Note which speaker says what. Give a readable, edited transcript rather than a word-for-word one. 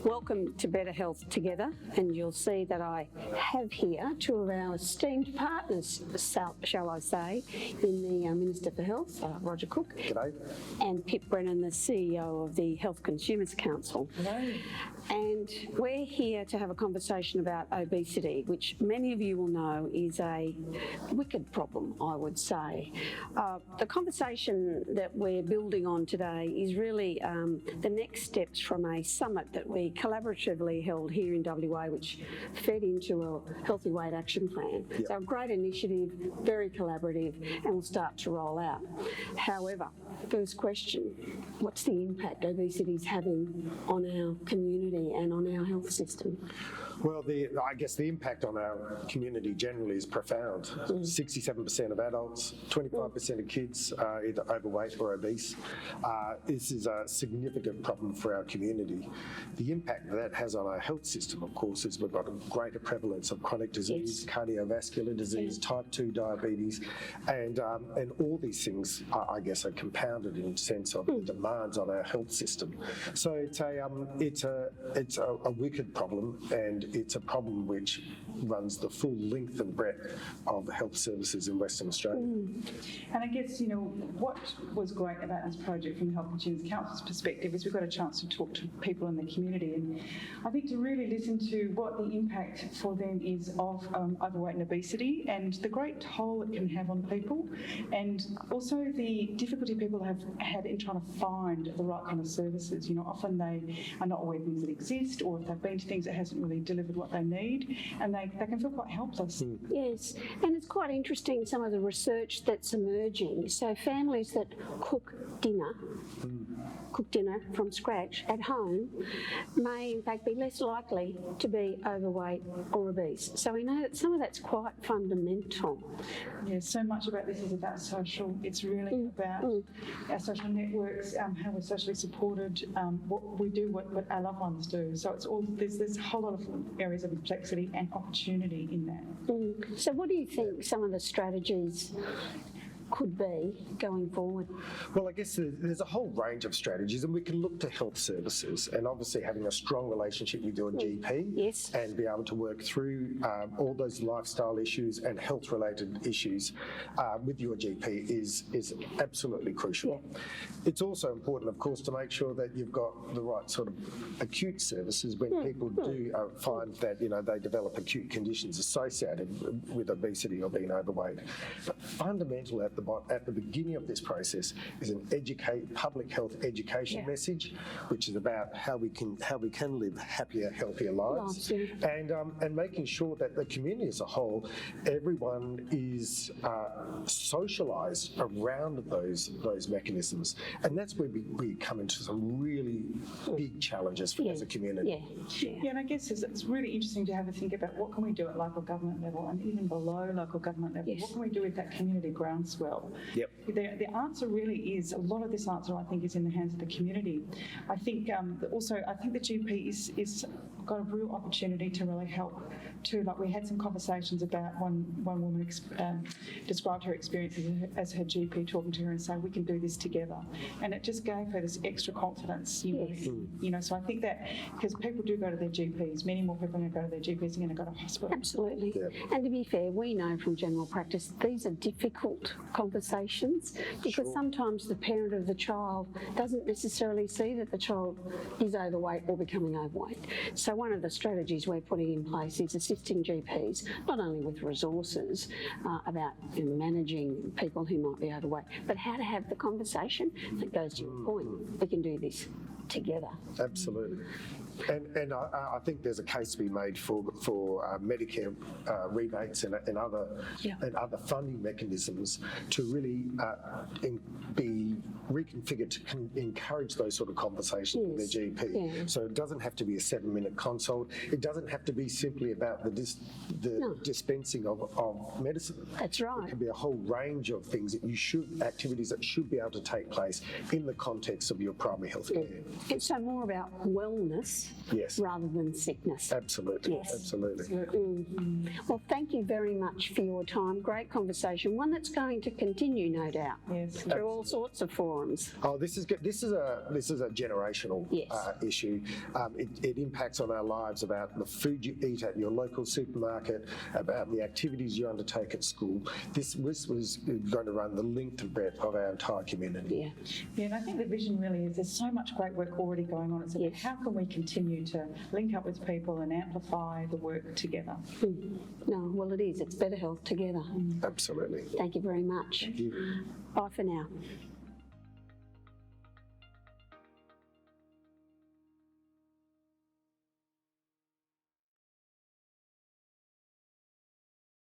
Speaker 1: Welcome to Better Health Together, and you'll see that I have here two of our esteemed partners, shall I say, in the Minister for Health, Roger Cook.
Speaker 2: G'day.
Speaker 1: And Pip Brennan, the CEO of the Health Consumers Council.
Speaker 2: Hello.
Speaker 1: And we're here to have a conversation about obesity, which many of you will know is a wicked problem, I would say. The conversation that we're building on today is really the next steps from a summit that we collaboratively held here in WA, which fed into a Healthy Weight Action Plan.
Speaker 2: Yep.
Speaker 1: So a great initiative, very collaborative, and will start to roll out. However, first question, what's the impact obesity is having on our community and on our health system?
Speaker 2: Well, I guess the impact on our community generally is profound. 67% of adults, 25% of kids are either overweight or obese. This is a significant problem for our community. The impact that has on our health system, of course, is we've got a greater prevalence of chronic disease, cardiovascular disease, type 2 diabetes, and all these things, I guess, are compounded in the sense of the demands on our health system. So it's a wicked problem, and it's a problem which runs the full length and breadth of health services in Western Australia.
Speaker 3: And I guess, what was great about this project from the Health Consumers Council's perspective is we've got a chance to talk to people in the community, and I think to really listen to what the impact for them is of overweight and obesity and the great toll it can have on people, and also the difficulty people have had in trying to find the right kind of services. Often they are not aware of things that exist, or if they've been to things that hasn't really delivered what they need, and they can feel quite helpless.
Speaker 1: Yes, and it's quite interesting some of the research that's emerging. So families that cook dinner from scratch at home may in fact be less likely to be overweight or obese. So we know that some of that's quite fundamental.
Speaker 3: Yeah, so much about this is about social. It's really about our social networks, how we're socially supported, what we do, what our loved ones do. So it's all there's a whole lot of areas of complexity and opportunity in that.
Speaker 1: So what do you think some of the strategies could be going forward?
Speaker 2: Well, I guess there's a whole range of strategies, and we can look to health services and obviously having a strong relationship with your GP,
Speaker 1: yes,
Speaker 2: and be able to work through all those lifestyle issues and health-related issues with your GP is absolutely crucial. Yeah. It's also important, of course, to make sure that you've got the right sort of acute services when people do find that they develop acute conditions associated with obesity or being overweight. But fundamental at the beginning of this process is an public health education message, which is about how we can live happier, healthier lives, and making sure that the community as a whole, everyone is socialised around those mechanisms, and that's where we come into some really big challenges as a community.
Speaker 3: Yeah, and I guess it's really interesting to have a think about what can we do at local government level and even below local government level. What can we do with that community groundswell?
Speaker 2: Yep.
Speaker 3: The answer really is, a lot of this answer I think is in the hands of the community. I think also the GP is got a real opportunity to really help too. Like, we had some conversations about one woman described her experience as her GP talking to her and saying, we can do this together, and it just gave her this extra confidence. So I think that because people do go to their GPs, many more people are going to go to their GPs are going to go to hospital.
Speaker 1: Absolutely. Yeah. And to be fair, we know from general practice these are difficult conversations, because sometimes the parent of the child doesn't necessarily see that the child is overweight or becoming overweight. So one of the strategies we're putting in place is assisting GPs not only with resources about managing people who might be overweight, but how to have the conversation that goes to your point. We can do this together.
Speaker 2: Absolutely. And I think there's a case to be made for Medicare rebates and other funding mechanisms to really be reconfigured to encourage those sort of conversations with their GP. Yeah. So it doesn't have to be a 7-minute consult. It doesn't have to be simply about the dispensing of medicine.
Speaker 1: That's right.
Speaker 2: It can be a whole range of things that activities that should be able to take place in the context of your primary health care.
Speaker 1: It's so more about wellness
Speaker 2: Yes.
Speaker 1: rather than sickness.
Speaker 2: Absolutely,
Speaker 1: Yes.
Speaker 2: absolutely.
Speaker 1: Well, thank you very much for your time. Great conversation, one that's going to continue, no doubt,
Speaker 3: Yes.
Speaker 1: through all sorts of forums.
Speaker 2: Oh, this is good. This is a generational
Speaker 1: Yes.
Speaker 2: issue. It impacts on our lives about the food you eat at your local supermarket, about the activities you undertake at school. This was going to run the length and breadth of our entire community.
Speaker 1: Yeah.
Speaker 3: Yeah, and I think the vision really is there's so much great work already going on. It's about
Speaker 1: Yes.
Speaker 3: how can we continue to link up with people and amplify the work together.
Speaker 1: No, well, it is. It's better health together.
Speaker 2: Absolutely.
Speaker 1: Thank you very much.
Speaker 2: Thank you.
Speaker 1: Bye for now.